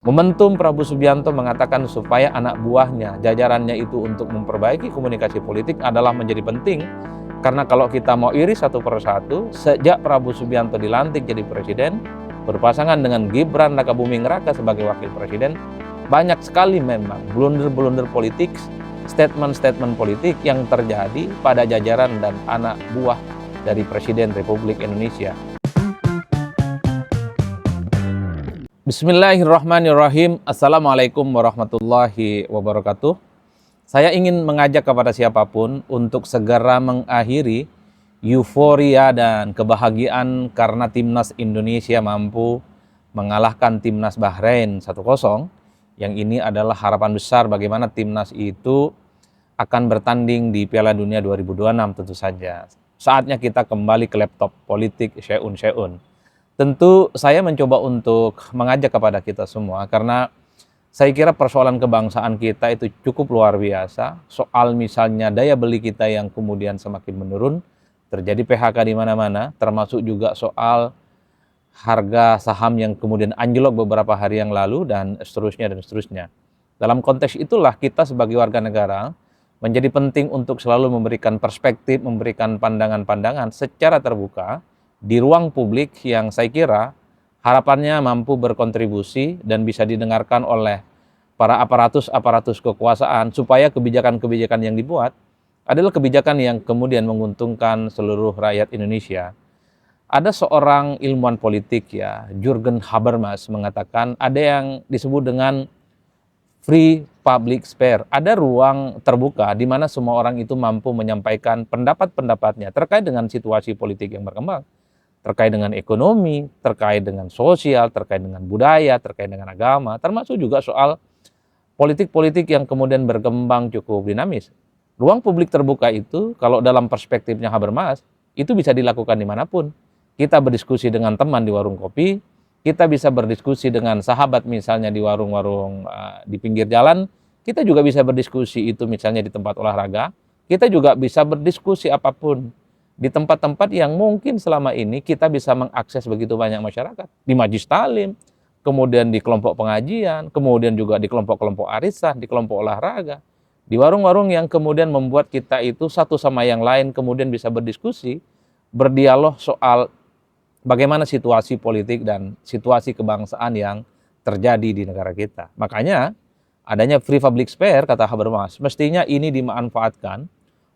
Momentum Prabowo Subianto mengatakan supaya anak buahnya, jajarannya itu untuk memperbaiki komunikasi politik adalah menjadi penting. Karena kalau kita mau iris satu persatu, sejak Prabowo Subianto dilantik jadi presiden, berpasangan dengan Gibran Rakabuming Raka sebagai wakil presiden, banyak sekali memang blunder-blunder politik, statement-statement politik yang terjadi pada jajaran dan anak buah dari Presiden Republik Indonesia. Bismillahirrahmanirrahim. Assalamualaikum warahmatullahi wabarakatuh. Saya ingin mengajak kepada siapapun untuk segera mengakhiri euforia dan kebahagiaan karena Timnas Indonesia mampu mengalahkan Timnas Bahrain 1-0. Yang ini adalah harapan besar bagaimana Timnas itu akan bertanding di Piala Dunia 2026 tentu saja. Saatnya kita kembali ke laptop politik syai'un. Tentu saya mencoba untuk mengajak kepada kita semua karena saya kira persoalan kebangsaan kita itu cukup luar biasa. Soal misalnya daya beli kita yang kemudian semakin menurun, terjadi PHK di mana-mana, termasuk juga soal harga saham yang kemudian anjlok beberapa hari yang lalu dan seterusnya. Dalam konteks itulah kita sebagai warga negara menjadi penting untuk selalu memberikan perspektif, memberikan pandangan-pandangan secara terbuka di ruang publik yang saya kira harapannya mampu berkontribusi dan bisa didengarkan oleh para aparatus kekuasaan supaya kebijakan-kebijakan yang dibuat adalah kebijakan yang kemudian menguntungkan seluruh rakyat Indonesia. Ada seorang ilmuwan politik ya, Jürgen Habermas mengatakan ada yang disebut dengan free public sphere. Ada ruang terbuka di mana semua orang itu mampu menyampaikan pendapat-pendapatnya terkait dengan situasi politik yang berkembang, terkait dengan ekonomi, terkait dengan sosial, terkait dengan budaya, terkait dengan agama, termasuk juga soal politik-politik yang kemudian berkembang cukup dinamis. Ruang publik terbuka itu, kalau dalam perspektifnya Habermas, itu bisa dilakukan dimanapun. Kita berdiskusi dengan teman di warung kopi, kita bisa berdiskusi dengan sahabat misalnya di warung-warung di pinggir jalan, kita juga bisa berdiskusi itu misalnya di tempat olahraga, kita juga bisa berdiskusi apapun di tempat-tempat yang mungkin selama ini kita bisa mengakses begitu banyak masyarakat. Di majlis talim, kemudian di kelompok pengajian, kemudian juga di kelompok-kelompok arisan, di kelompok olahraga, di warung-warung yang kemudian membuat kita itu satu sama yang lain kemudian bisa berdiskusi, berdialog soal bagaimana situasi politik dan situasi kebangsaan yang terjadi di negara kita. Makanya adanya free public sphere, kata Habermas, mestinya ini dimanfaatkan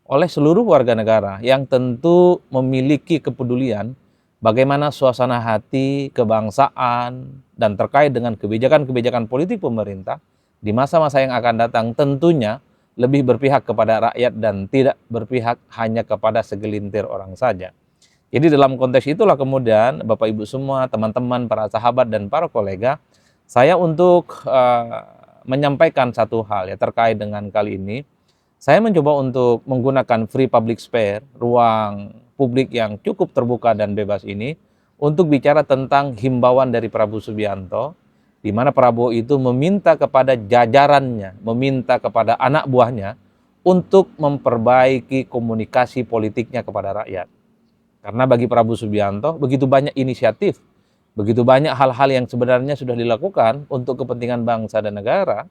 oleh seluruh warga negara yang tentu memiliki kepedulian bagaimana suasana hati, kebangsaan, dan terkait dengan kebijakan-kebijakan politik pemerintah di masa-masa yang akan datang tentunya lebih berpihak kepada rakyat dan tidak berpihak hanya kepada segelintir orang saja. Jadi dalam konteks itulah kemudian Bapak Ibu semua, teman-teman, para sahabat dan para kolega, saya untuk menyampaikan satu hal ya terkait dengan kali ini. Saya mencoba untuk menggunakan free public sphere, ruang publik yang cukup terbuka dan bebas ini, untuk bicara tentang himbauan dari Prabowo Subianto, di mana Prabowo itu meminta kepada jajarannya, meminta kepada anak buahnya, untuk memperbaiki komunikasi politiknya kepada rakyat. Karena bagi Prabowo Subianto, begitu banyak inisiatif, begitu banyak hal-hal yang sebenarnya sudah dilakukan untuk kepentingan bangsa dan negara,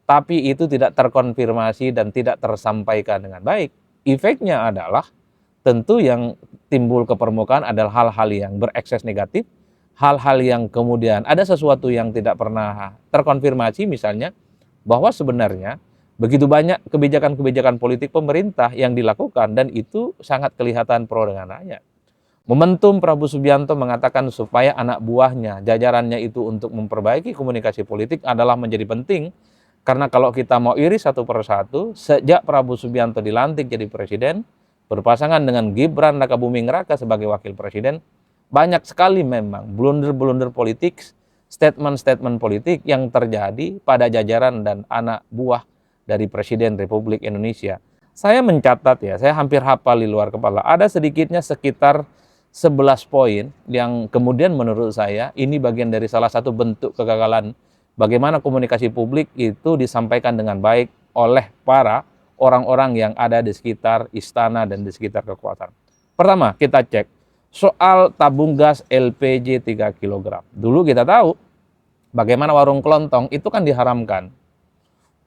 tapi itu tidak terkonfirmasi dan tidak tersampaikan dengan baik. Efeknya adalah tentu yang timbul ke permukaan adalah hal-hal yang berekses negatif, hal-hal yang kemudian ada sesuatu yang tidak pernah terkonfirmasi, misalnya bahwa sebenarnya begitu banyak kebijakan-kebijakan politik pemerintah yang dilakukan dan itu sangat kelihatan pro dengan rakyat. Momentum Prabowo Subianto mengatakan supaya anak buahnya, jajarannya itu untuk memperbaiki komunikasi politik adalah menjadi penting. Karena kalau kita mau iris satu persatu, sejak Prabowo Subianto dilantik jadi presiden, berpasangan dengan Gibran Rakabuming Raka sebagai wakil presiden, banyak sekali memang blunder-blunder politik, statement-statement politik yang terjadi pada jajaran dan anak buah dari Presiden Republik Indonesia. Saya mencatat ya, saya hampir hafal di luar kepala, ada sedikitnya sekitar 11 poin yang kemudian menurut saya ini bagian dari salah satu bentuk kegagalan bagaimana komunikasi publik itu disampaikan dengan baik oleh para orang-orang yang ada di sekitar istana dan di sekitar kekuasaan. Pertama, kita cek soal tabung gas LPG 3 kg. Dulu kita tahu Bagaimana warung kelontong itu kan diharamkan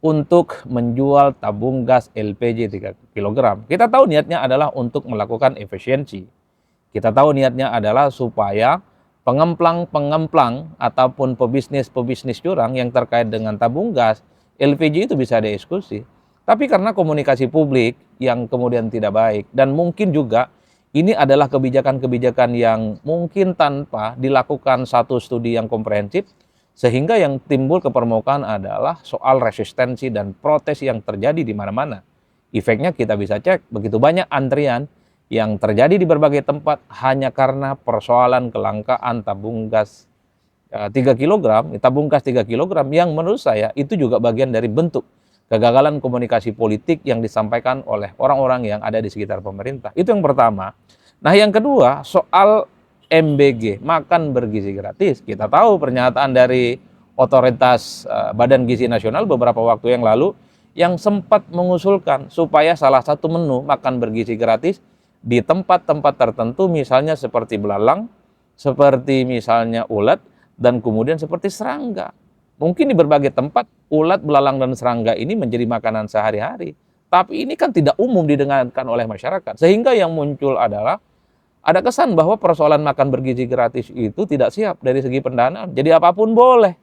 untuk menjual tabung gas LPG 3 kg. Kita tahu niatnya adalah untuk melakukan efisiensi. Kita tahu niatnya adalah supaya pengemplang-pengemplang ataupun pebisnis-pebisnis curang yang terkait dengan tabung gas LPG itu bisa dieksekusi. Tapi karena komunikasi publik yang kemudian tidak baik, dan mungkin juga ini adalah kebijakan-kebijakan yang mungkin tanpa dilakukan satu studi yang komprehensif, sehingga yang timbul ke permukaan adalah soal resistensi dan protes yang terjadi di mana-mana. Efeknya kita bisa cek, begitu banyak antrian yang terjadi di berbagai tempat hanya karena persoalan kelangkaan tabung gas 3 kg, tabung gas 3 kg yang menurut saya itu juga bagian dari bentuk kegagalan komunikasi politik yang disampaikan oleh orang-orang yang ada di sekitar pemerintah. Itu yang pertama. Nah, yang kedua, soal MBG, makan bergizi gratis. Kita tahu pernyataan dari otoritas Badan Gizi Nasional beberapa waktu yang lalu yang sempat mengusulkan supaya salah satu menu makan bergizi gratis di tempat-tempat tertentu, misalnya seperti belalang, seperti misalnya ulat, dan kemudian seperti serangga. Mungkin di berbagai tempat ulat, belalang, dan serangga ini menjadi makanan sehari-hari. Tapi ini kan tidak umum didengarkan oleh masyarakat. Sehingga yang muncul adalah ada kesan bahwa persoalan makan bergizi gratis itu tidak siap dari segi pendanaan. Jadi apapun boleh.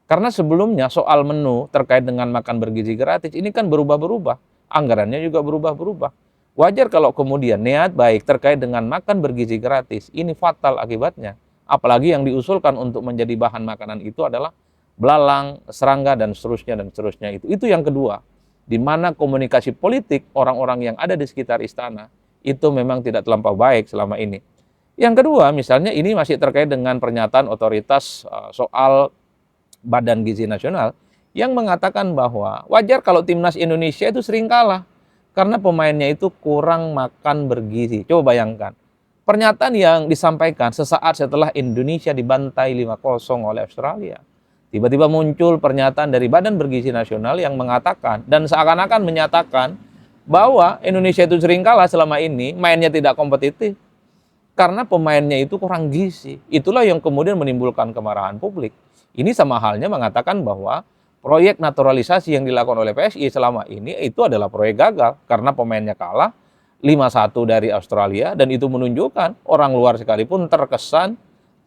Karena sebelumnya soal menu terkait dengan makan bergizi gratis ini kan berubah-berubah. Anggarannya juga berubah-berubah. Wajar kalau kemudian niat baik terkait dengan makan bergizi gratis ini fatal akibatnya. Apalagi yang diusulkan untuk menjadi bahan makanan itu adalah belalang, serangga, dan seterusnya dan seterusnya. Itu yang kedua, di mana komunikasi politik orang-orang yang ada di sekitar istana itu memang tidak terlampau baik selama ini. Yang kedua, misalnya ini masih terkait dengan pernyataan otoritas soal Badan Gizi Nasional yang mengatakan bahwa wajar kalau timnas Indonesia itu sering kalah karena pemainnya itu kurang makan bergizi. Coba bayangkan, pernyataan yang disampaikan sesaat setelah Indonesia dibantai 5-0 oleh Australia. Tiba-tiba muncul pernyataan dari Badan Bergizi Nasional yang mengatakan dan seakan-akan menyatakan bahwa Indonesia itu sering kalah selama ini, mainnya tidak kompetitif karena pemainnya itu kurang gizi. Itulah yang kemudian menimbulkan kemarahan publik. Ini sama halnya mengatakan bahwa proyek naturalisasi yang dilakukan oleh PSI selama ini itu adalah proyek gagal karena pemainnya kalah 5-1 dari Australia, dan itu menunjukkan orang luar sekalipun terkesan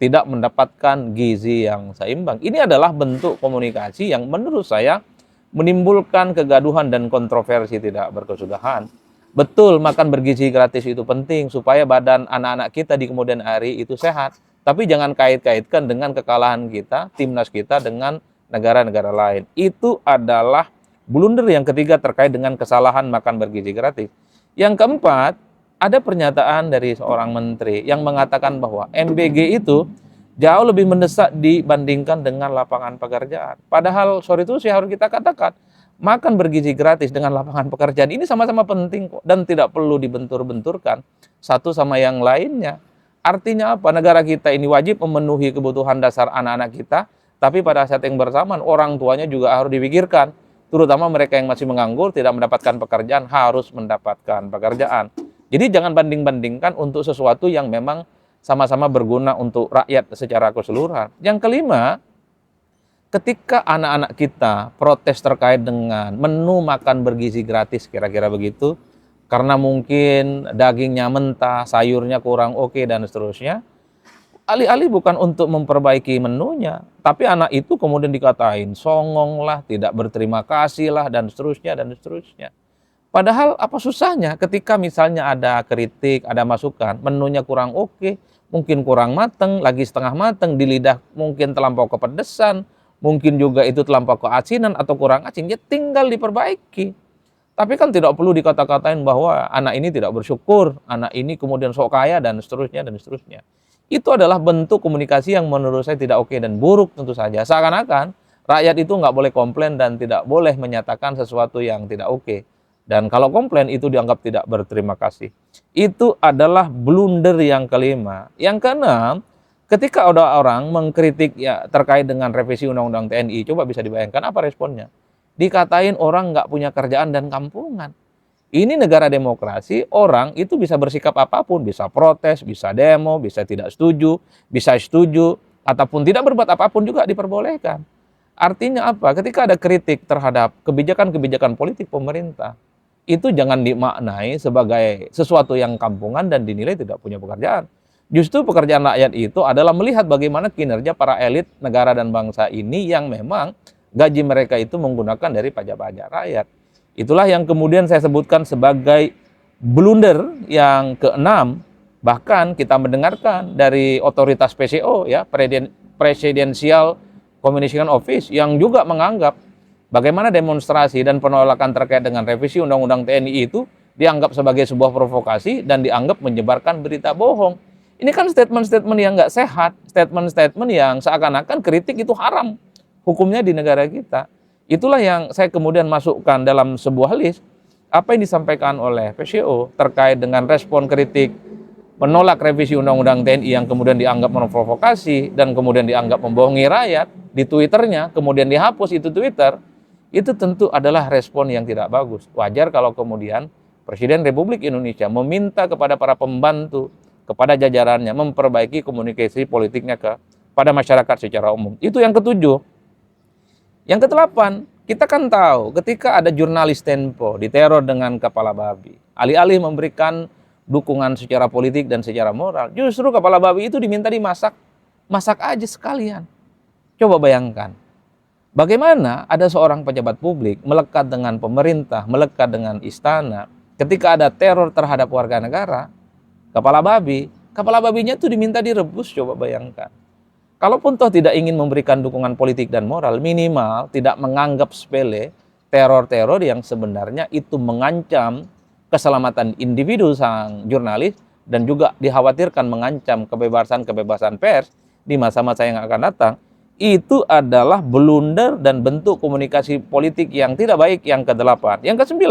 tidak mendapatkan gizi yang seimbang. Ini adalah bentuk komunikasi yang menurut saya menimbulkan kegaduhan dan kontroversi tidak berkesudahan. Betul, makan bergizi gratis itu penting supaya badan anak-anak kita di kemudian hari itu sehat. Tapi jangan kait-kaitkan dengan kekalahan kita, timnas kita dengan negara-negara lain. Itu adalah blunder yang ketiga terkait dengan kesalahan makan bergizi gratis. Yang keempat, ada pernyataan dari seorang menteri yang mengatakan bahwa MBG itu jauh lebih mendesak dibandingkan dengan lapangan pekerjaan. Padahal sorry itu sih harus kita katakan, makan bergizi gratis dengan lapangan pekerjaan ini sama-sama penting kok, dan tidak perlu dibentur-benturkan satu sama yang lainnya. Artinya apa? Negara kita ini wajib memenuhi kebutuhan dasar anak-anak kita, tapi pada saat yang bersamaan orang tuanya juga harus dipikirkan. Terutama mereka yang masih menganggur, tidak mendapatkan pekerjaan, harus mendapatkan pekerjaan. Jadi jangan banding-bandingkan untuk sesuatu yang memang sama-sama berguna untuk rakyat secara keseluruhan. Yang kelima, ketika anak-anak kita protes terkait dengan menu makan bergizi gratis, kira-kira begitu, karena mungkin dagingnya mentah, sayurnya kurang oke, dan seterusnya, alih-alih bukan untuk memperbaiki menunya, tapi anak itu kemudian dikatain songong lah, tidak berterima kasih lah, dan seterusnya, dan seterusnya. Padahal apa susahnya ketika misalnya ada kritik, ada masukan, menunya kurang oke, mungkin kurang mateng, lagi setengah mateng, di lidah mungkin terlampau kepedesan, mungkin juga itu terlampau keasinan atau kurang asin, ya tinggal diperbaiki. Tapi kan tidak perlu dikata-katain bahwa anak ini tidak bersyukur, anak ini kemudian sok kaya, dan seterusnya, dan seterusnya. Itu adalah bentuk komunikasi yang menurut saya tidak oke dan buruk tentu saja. Seakan-akan rakyat itu nggak boleh komplain dan tidak boleh menyatakan sesuatu yang tidak oke. Dan kalau komplain itu dianggap tidak berterima kasih. Itu adalah blunder yang kelima. Yang keenam, ketika ada orang mengkritik ya terkait dengan revisi Undang-Undang TNI, coba bisa dibayangkan apa responnya? Dikatain orang nggak punya kerjaan dan kampungan. Ini negara demokrasi, orang itu bisa bersikap apapun, bisa protes, bisa demo, bisa tidak setuju, bisa setuju. ataupun tidak berbuat apapun juga diperbolehkan. Artinya apa? Ketika ada kritik terhadap kebijakan-kebijakan politik pemerintah, itu jangan dimaknai sebagai sesuatu yang kampungan dan dinilai tidak punya pekerjaan. Justru pekerjaan rakyat itu adalah melihat bagaimana kinerja para elit negara dan bangsa ini yang memang gaji mereka itu menggunakan dari pajak-pajak rakyat. Itulah yang kemudian saya sebutkan sebagai blunder yang keenam. Bahkan kita mendengarkan dari otoritas PCO, ya, Presidential Communication Office, yang juga menganggap bagaimana demonstrasi dan penolakan terkait dengan revisi Undang-Undang TNI itu dianggap sebagai sebuah provokasi dan dianggap menyebarkan berita bohong. Ini kan statement-statement yang nggak sehat, statement-statement yang seakan-akan kritik itu haram hukumnya di negara kita. Itulah yang saya kemudian masukkan dalam sebuah list apa yang disampaikan oleh PCO terkait dengan respon kritik menolak revisi Undang-Undang TNI yang kemudian dianggap memprovokasi dan kemudian dianggap membohongi rakyat di Twitternya, kemudian dihapus itu Twitter. Itu tentu adalah respon yang tidak bagus. Wajar kalau kemudian Presiden Republik Indonesia meminta kepada para pembantu, kepada jajarannya memperbaiki komunikasi politiknya kepada masyarakat secara umum. Itu yang ketujuh. Yang kedelapan, kita kan tahu ketika ada jurnalis Tempo diteror dengan kepala babi, alih-alih memberikan dukungan secara politik dan secara moral, justru kepala babi itu diminta dimasak, masak aja sekalian. Coba bayangkan, bagaimana ada seorang pejabat publik melekat dengan pemerintah, melekat dengan istana, ketika ada teror terhadap warga negara, kepala babinya tuh diminta direbus, coba bayangkan. Kalaupun toh tidak ingin memberikan dukungan politik dan moral, minimal tidak menganggap sepele teror-teror yang sebenarnya itu mengancam keselamatan individu sang jurnalis dan juga dikhawatirkan mengancam kebebasan pers di masa-masa yang akan datang. Itu adalah blunder dan bentuk komunikasi politik yang tidak baik yang ke-8. Yang ke-9,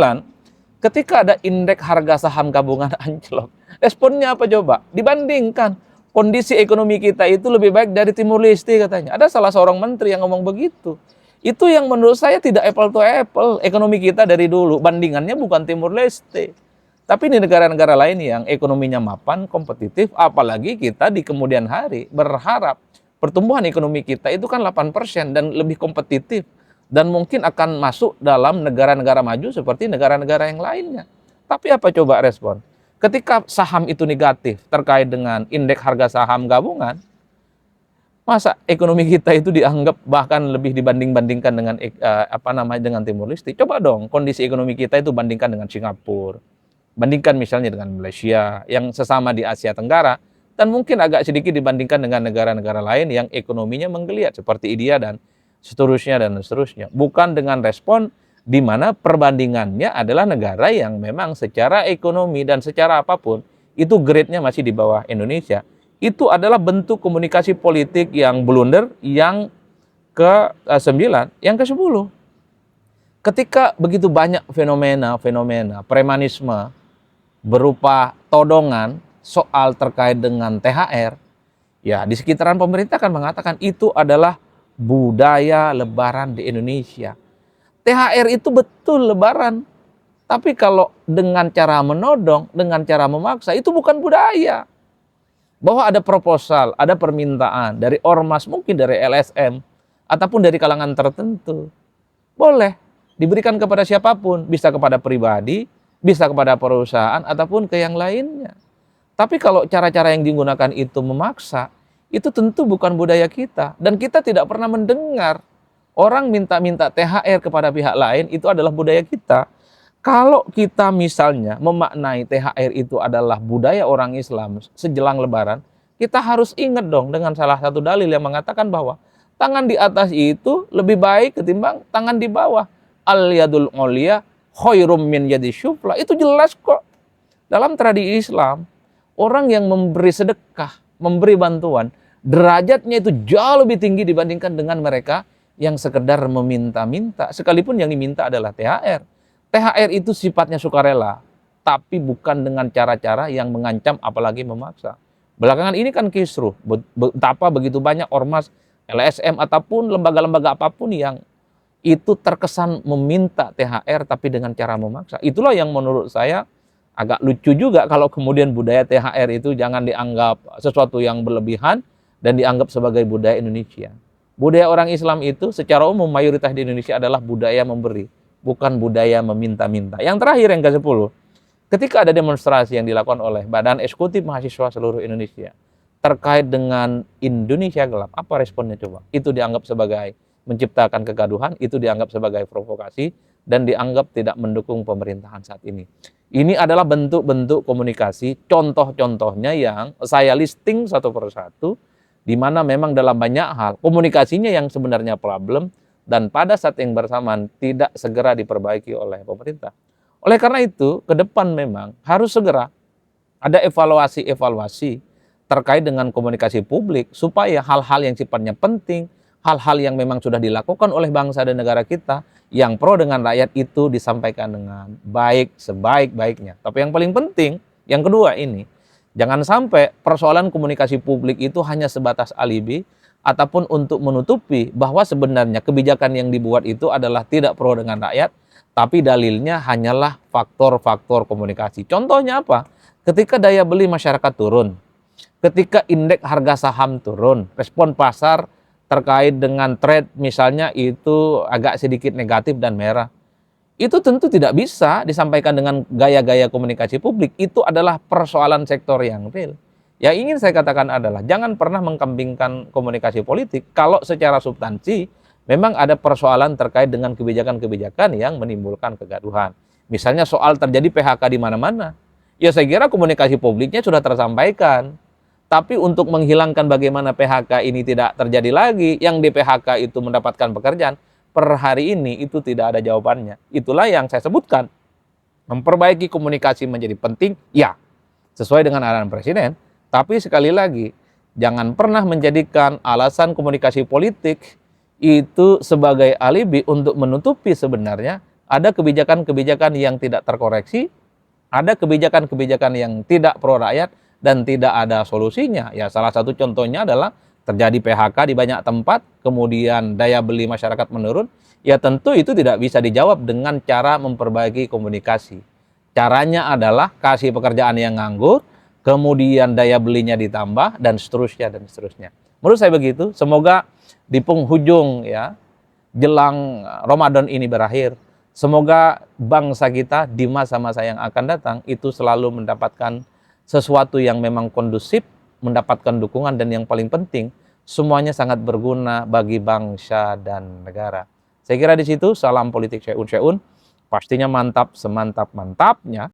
ketika ada indeks harga saham gabungan anjlok, responnya apa coba? Dibandingkan kondisi ekonomi kita itu lebih baik dari Timur Leste katanya. Ada salah seorang menteri yang ngomong begitu. Itu yang menurut saya tidak apple to apple. Ekonomi kita dari dulu, bandingannya bukan Timur Leste. Tapi di negara-negara lain yang ekonominya mapan, kompetitif, apalagi kita di kemudian hari berharap pertumbuhan ekonomi kita itu kan 8% dan lebih kompetitif. Dan mungkin akan masuk dalam negara-negara maju seperti negara-negara yang lainnya. Tapi apa coba respon? Ketika saham itu negatif terkait dengan indeks harga saham gabungan, masa ekonomi kita itu dianggap bahkan lebih dibanding-bandingkan dengan dengan Timur Leste? Coba dong kondisi ekonomi kita itu bandingkan dengan Singapura, bandingkan misalnya dengan Malaysia yang sesama di Asia Tenggara, dan mungkin agak sedikit dibandingkan dengan negara-negara lain yang ekonominya menggeliat seperti India dan seterusnya. Bukan dengan respon di mana perbandingannya adalah negara yang memang secara ekonomi dan secara apapun itu grade-nya masih di bawah Indonesia. Itu adalah bentuk komunikasi politik yang blunder yang ke-9. Yang ke-10, ketika begitu banyak fenomena premanisme berupa todongan soal terkait dengan THR, ya di sekitaran pemerintah kan mengatakan itu adalah budaya lebaran di Indonesia. THR itu betul lebaran, tapi kalau dengan cara menodong, dengan cara memaksa, itu bukan budaya. Bahwa ada proposal, ada permintaan dari ormas, mungkin dari LSM, ataupun dari kalangan tertentu, boleh diberikan kepada siapapun, bisa kepada pribadi, bisa kepada perusahaan, ataupun ke yang lainnya. Tapi kalau cara-cara yang digunakan itu memaksa, itu tentu bukan budaya kita. Dan kita tidak pernah mendengar orang minta-minta THR kepada pihak lain, itu adalah budaya kita. Kalau kita misalnya memaknai THR itu adalah budaya orang Islam sejelang Lebaran, kita harus ingat dong dengan salah satu dalil yang mengatakan bahwa tangan di atas itu lebih baik ketimbang tangan di bawah. Al-yadul ulya khairum min yadi syufla. Itu jelas kok. Dalam tradisi Islam, orang yang memberi sedekah, memberi bantuan, derajatnya itu jauh lebih tinggi dibandingkan dengan mereka yang sekedar meminta-minta, sekalipun yang diminta adalah THR. THR itu sifatnya sukarela, tapi bukan dengan cara-cara yang mengancam apalagi memaksa. Belakangan ini kan kisruh, betapa begitu banyak ormas, LSM ataupun lembaga-lembaga apapun yang itu terkesan meminta THR tapi dengan cara memaksa. Itulah yang menurut saya agak lucu juga kalau kemudian budaya THR itu jangan dianggap sesuatu yang berlebihan, dan dianggap sebagai budaya Indonesia. Budaya orang Islam itu secara umum mayoritas di Indonesia adalah budaya memberi, bukan budaya meminta-minta. Yang terakhir, yang ke-10, ketika ada demonstrasi yang dilakukan oleh Badan Eksekutif Mahasiswa seluruh Indonesia terkait dengan Indonesia gelap, apa responnya coba? Itu dianggap sebagai menciptakan kegaduhan, itu dianggap sebagai provokasi, dan dianggap tidak mendukung pemerintahan saat ini. Ini adalah bentuk-bentuk komunikasi, contoh-contohnya yang saya listing satu persatu, di mana memang dalam banyak hal komunikasinya yang sebenarnya problem, dan pada saat yang bersamaan tidak segera diperbaiki oleh pemerintah. Oleh karena itu, ke depan memang harus segera ada evaluasi-evaluasi terkait dengan komunikasi publik, supaya hal-hal yang sifatnya penting, hal-hal yang memang sudah dilakukan oleh bangsa dan negara kita, yang pro dengan rakyat itu disampaikan dengan baik, sebaik-baiknya. Tapi yang paling penting, yang kedua ini, jangan sampai persoalan komunikasi publik itu hanya sebatas alibi, ataupun untuk menutupi bahwa sebenarnya kebijakan yang dibuat itu adalah tidak pro dengan rakyat, tapi dalilnya hanyalah faktor-faktor komunikasi. Contohnya apa? Ketika daya beli masyarakat turun, ketika indeks harga saham turun, respon pasar terkait dengan trade misalnya itu agak sedikit negatif dan merah. Itu tentu tidak bisa disampaikan dengan gaya-gaya komunikasi publik. Itu adalah persoalan sektor yang real. Yang ingin saya katakan adalah jangan pernah mengkambingkan komunikasi politik kalau secara substansi memang ada persoalan terkait dengan kebijakan-kebijakan yang menimbulkan kegaduhan. Misalnya soal terjadi PHK di mana-mana. Ya saya kira komunikasi publiknya sudah tersampaikan. Tapi untuk menghilangkan bagaimana PHK ini tidak terjadi lagi, yang di PHK itu mendapatkan pekerjaan, per hari ini itu tidak ada jawabannya. Itulah yang saya sebutkan. Memperbaiki komunikasi menjadi penting, ya, sesuai dengan arahan Presiden. Tapi sekali lagi, jangan pernah menjadikan alasan komunikasi politik itu sebagai alibi untuk menutupi sebenarnya ada kebijakan-kebijakan yang tidak terkoreksi, ada kebijakan-kebijakan yang tidak pro rakyat, dan tidak ada solusinya. Ya salah satu contohnya adalah terjadi PHK di banyak tempat, kemudian daya beli masyarakat menurun. Ya tentu itu tidak bisa dijawab dengan cara memperbaiki komunikasi. Caranya adalah kasih pekerjaan yang nganggur, kemudian daya belinya ditambah, dan seterusnya dan seterusnya. Menurut saya begitu. Semoga di penghujung ya jelang Ramadan ini berakhir, semoga bangsa kita di masa-masa yang akan datang itu selalu mendapatkan sesuatu yang memang kondusif, mendapatkan dukungan, dan yang paling penting, semuanya sangat berguna bagi bangsa dan negara. Saya kira di situ, salam politik Syeun, pastinya mantap semantap-mantapnya.